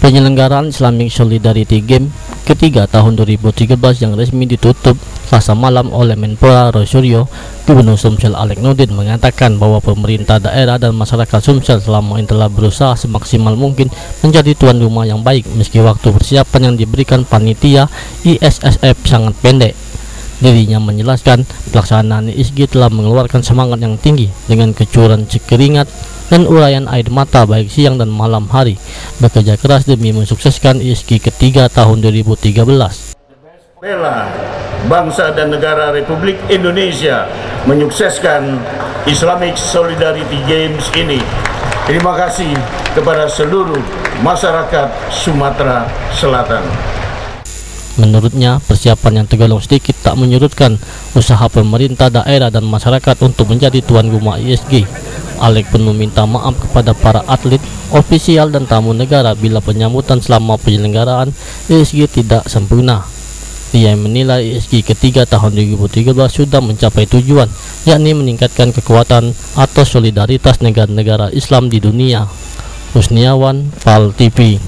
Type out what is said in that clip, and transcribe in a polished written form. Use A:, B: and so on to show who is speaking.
A: Penyelenggaraan Islamic Solidarity Game ketiga tahun 2013 yang resmi ditutup Selasa malam oleh Menpora Roy Suryo, Gubernur Sumsel Alex Nurdin mengatakan bahwa pemerintah daerah dan masyarakat Sumsel selama ini telah berusaha semaksimal mungkin menjadi tuan rumah yang baik meski waktu persiapan yang diberikan panitia ISSF sangat pendek. Dirinya menjelaskan pelaksanaan ISG telah mengeluarkan semangat yang tinggi dengan kecuran keringat dan uraian air mata baik siang dan malam hari, bekerja keras demi mensukseskan ISG ketiga tahun 2013.
B: Bela bangsa dan negara Republik Indonesia menyukseskan Islamic Solidarity Games ini. Terima kasih kepada seluruh masyarakat Sumatera Selatan.
A: Menurutnya, persiapan yang tergolong sedikit tak menyurutkan usaha pemerintah daerah dan masyarakat untuk menjadi tuan rumah ISG. Alex pun meminta maaf kepada para atlet, ofisial dan tamu negara bila penyambutan selama penyelenggaraan ISG tidak sempurna. Dia menilai ISG ketiga tahun 2013 sudah mencapai tujuan, yakni meningkatkan kekuatan atau solidaritas negara-negara Islam di dunia. Husniawan, PAL TV.